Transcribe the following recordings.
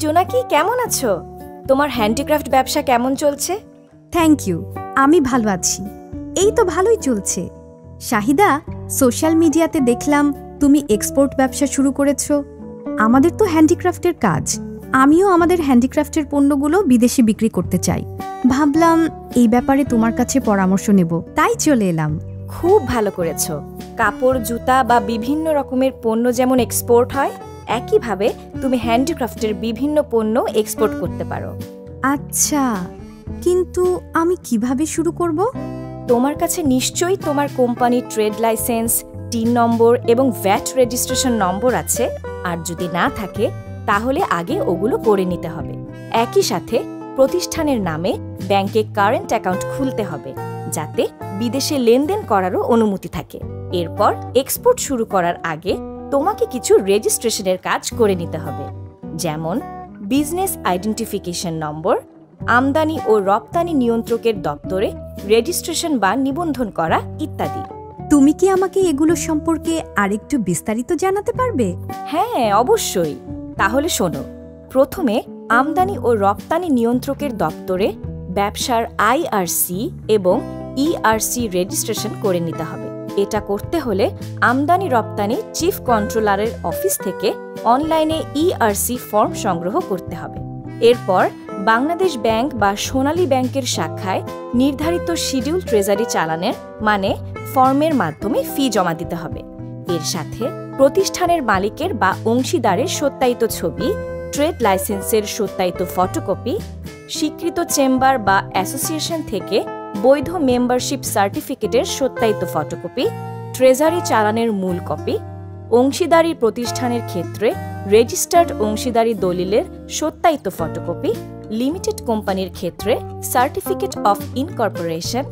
জোনাকি, কেমন আছো? তোমার হ্যান্ডিক্রাফট ব্যবসা কেমন চলছে? থ্যাংক ইউ, আমি ভালো আছি। এই তো ভালোই চলছে। শাহিদা, সোশ্যাল মিডিয়াতে দেখলাম তুমি এক্সপোর্ট ব্যবসা শুরু করেছো। আমাদের তো হ্যান্ডিক্রাফটের কাজ, আমিও আমাদের হ্যান্ডিক্রাফটের পণ্যগুলো বিদেশে বিক্রি করতে চাই। ভাবলাম এই ব্যাপারে তোমার কাছে পরামর্শ নেব, তাই চলে এলাম। খুব ভালো করেছো। কাপড়, জুতা বা বিভিন্ন রকমের পণ্য যেমন এক্সপোর্ট হয়, একইভাবে তুমি হ্যান্ডিক্রাফটের বিভিন্ন পণ্য এক্সপোর্ট করতে পারো। আচ্ছা, কিন্তু আমি কিভাবে শুরু করব? তোমার কাছে নিশ্চয়ই তোমার কোম্পানির ট্রেড লাইসেন্স, টিন নম্বর এবং ভ্যাট রেজিস্ট্রেশন নম্বর আছে। আর যদি না থাকে তাহলে আগে ওগুলো করে নিতে হবে। একই সাথে প্রতিষ্ঠানের নামে ব্যাংকে কারেন্ট অ্যাকাউন্ট খুলতে হবে, যাতে বিদেশে লেনদেন করারও অনুমতি থাকে। এরপর এক্সপোর্ট শুরু করার আগে তোমাকে কিছু রেজিস্ট্রেশনের কাজ করে নিতে হবে, যেমন বিজনেস আইডেন্টিফিকেশন নম্বর, আমদানি ও রপ্তানি নিয়ন্ত্রকের দপ্তরে রেজিস্ট্রেশন বা নিবন্ধন করা ইত্যাদি। তুমি কি আমাকে এগুলো সম্পর্কে আরেকটু বিস্তারিত জানাতে পারবে? হ্যাঁ, অবশ্যই। তাহলে শোনো, প্রথমে আমদানি ও রপ্তানি নিয়ন্ত্রকের দপ্তরে ব্যবসার আইআরসি এবং ইআরসি রেজিস্ট্রেশন করে নিতে হবে। এটা করতে হলে আমদানি রপ্তানি চিফ কন্ট্রোলারের অফিস থেকে অনলাইনে ইআরসি ফর্ম সংগ্রহ করতে হবে। এরপর বাংলাদেশ ব্যাংক বা সোনালী ব্যাংকের শাখায় নির্ধারিত শিডিউল ট্রেজারি চালানের মানে ফর্মের মাধ্যমে ফি জমা দিতে হবে। এর সাথে প্রতিষ্ঠানের মালিকের বা অংশীদারের সত্যায়িত ছবি, ট্রেড লাইসেন্সের সত্যায়িত ফটোকপি, স্বীকৃত চেম্বার বা অ্যাসোসিয়েশন থেকে বৈধ মেম্বারশিপ সার্টিফিকেটের সত্যায়িত ফটোকপি, ট্রেজারি চালানের মূল কপি, অংশীদারি প্রতিষ্ঠানের ক্ষেত্রে রেজিস্টার্ড অংশীদারি দলিলের সত্যায়িত ফটোকপি, লিমিটেড কোম্পানির ক্ষেত্রে certificate of incorporation,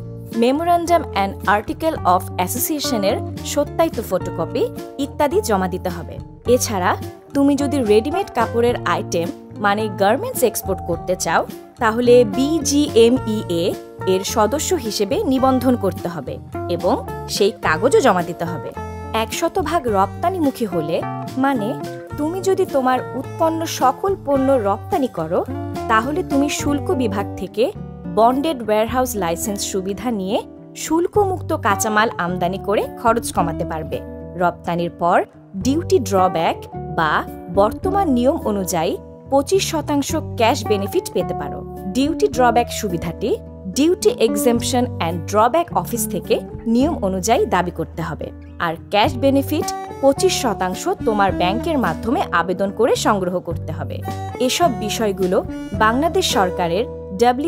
memorandum and article of অ্যাসোসিয়েশনের সত্যায়িত ফটোকপি ইত্যাদি জমা দিতে হবে। এছাড়া তুমি যদি রেডিমেড কাপড়ের আইটেম মানে গার্মেন্টস এক্সপোর্ট করতে চাও, তাহলে বিজিএমইএ এর সদস্য হিসেবে নিবন্ধন করতে হবে এবং সেই কাগজও জমা দিতে হবে। 100% রপ্তানিমুখী হলে মানে তুমি যদি তোমার উৎপন্ন সকল পণ্য রপ্তানি করো, তাহলে তুমি শুল্ক বিভাগ থেকে বন্ডেড ওয়্যারহাউস লাইসেন্স সুবিধা নিয়ে শুল্কমুক্ত কাঁচামাল আমদানি করে খরচ কমাতে পারবে। রপ্তানির পর ডিউটি ড্রব্যাক বা বর্তমান নিয়ম অনুযায়ী 25% ক্যাশ বেনিফিট পেতে পারো। ডিউটি ড্রব্যাক সুবিধাটি ডিউটি এক্সেম্পশন অ্যান্ড ড্রব্যাক অফিস থেকে নিয়ম অনুযায়ী দাবি করতে হবে। আর ক্যাশ বেনিফিট 25% তোমার ব্যাংকের মাধ্যমে আবেদন করে সংগ্রহ করতে হবে। এসব বিষয়গুলো বাংলাদেশ সরকারের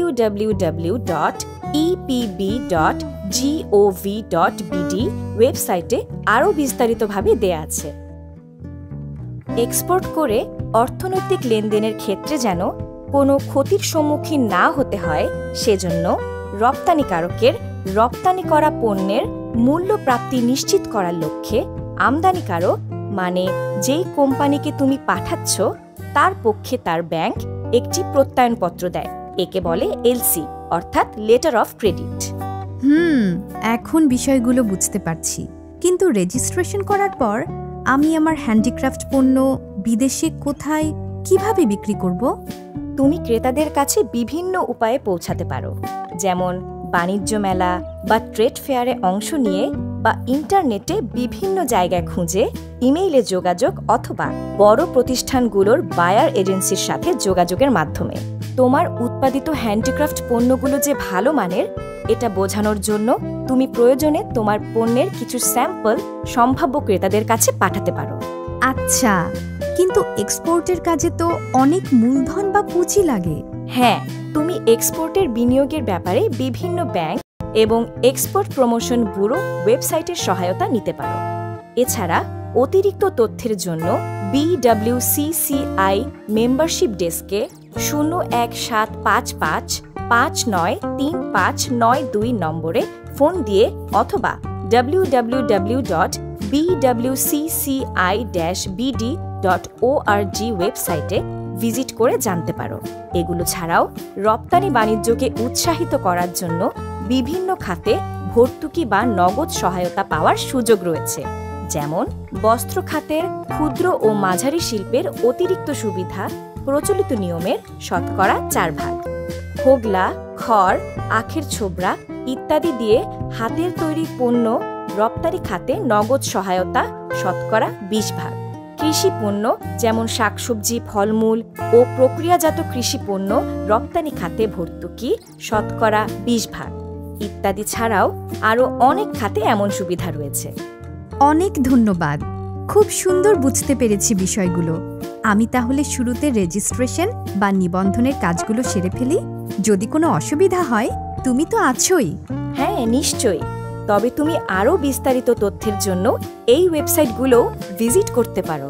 www.epb.gov.bd ওয়েবসাইটে আরও বিস্তারিতভাবে দেয়া আছে। এক্সপোর্ট করে অর্থনৈতিক লেনদেনের ক্ষেত্রে যেন কোনো ক্ষতির সম্মুখীন না হতে হয়, সেজন্য রপ্তানিকারকের রপ্তানি করা পণ্যের মূল্য প্রাপ্তি নিশ্চিত করার লক্ষ্যে আমদানিকারক মানে যেই কোম্পানিকে তুমি পাঠাচ্ছ তার পক্ষে তার ব্যাংক একটি প্রত্যয়নপত্র দেয়। একে বলে এলসি অর্থাৎ লেটার অফ ক্রেডিট। এখন বিষয়গুলো বুঝতে পারছি। কিন্তু রেজিস্ট্রেশন করার পর আমি আমার হ্যান্ডিক্রাফট পণ্য বিদেশে কোথায় কিভাবে বিক্রি করব? তুমি ক্রেতাদের কাছে বিভিন্ন উপায়ে পৌঁছাতে পারো, যেমন বাণিজ্য মেলা বা ট্রেড ফেয়ারে অংশ নিয়ে বা ইন্টারনেটে বিভিন্ন জায়গায় খুঁজে, ইমেইলে যোগাযোগ অথবা বড় প্রতিষ্ঠানগুলোর বায়ার এজেন্সির সাথে যোগাযোগের মাধ্যমে। তোমার উৎপাদিত হ্যান্ডিক্রাফট পণ্যগুলো যে ভালো মানের এটা বোঝানোর জন্য তুমি প্রয়োজনে তোমার পণ্যের কিছু স্যাম্পল সম্ভাব্য ক্রেতাদের কাছে পাঠাতে পারো। আচ্ছা, কিন্তু এক্সপোর্টের কাজে তো অনেক মূলধন বা পুঁজি লাগে। হ্যাঁ, তুমি এক্সপোর্টের বিনিয়োগের ব্যাপারে বিভিন্ন ব্যাংক এবং এক্সপোর্ট প্রমোশন ব্যুরো ওয়েবসাইটের সহায়তা নিতে পারো। এছাড়া অতিরিক্ত তথ্যের জন্য BWCCI মেম্বারশিপ ডেস্কে 01755593592 নম্বরে ফোন দিয়ে অথবা www.bwcci-bd.org ওয়েবসাইটে ভিজিট করে জানতে পারো। এগুলো ছাড়াও রপ্তানি বাণিজ্যকে উৎসাহিত করার জন্য বিভিন্ন খাতে ভর্তুকি বা নগদ সহায়তা পাওয়ার সুযোগ রয়েছে, যেমন বস্ত্র খাতের ক্ষুদ্র ও মাঝারি শিল্পের অতিরিক্ত সুবিধা প্রচলিত নিয়মের শতকরা 4 ভাগ। হোগলা, খড়, আখের ছোবড়া ইত্যাদি দিয়ে হাতের তৈরি পণ্য রপ্তানি খাতে নগদ সহায়তা শতকরা 20 ভাগ। কৃষি পণ্য যেমন শাকসবজি, ফলমূল ও প্রক্রিয়াজাত কৃষি পণ্য রপ্তানি খাতে ভর্তুকি শতকরা 20 ভাগ ইত্যাদি ছাড়াও আরও অনেক খাতে এমন সুবিধা রয়েছে। অনেক ধন্যবাদ, খুব সুন্দর বুঝতে পেরেছি বিষয়গুলো। আমি তাহলে শুরুতে রেজিস্ট্রেশন বা নিবন্ধনের কাজগুলো সেরে ফেলি। যদি কোনো অসুবিধা হয় তুমি তো আছোই। হ্যাঁ, নিশ্চয়ই। তবে তুমি আরও বিস্তারিত তথ্যের জন্য এই ওয়েবসাইটগুলো ভিজিট করতে পারো।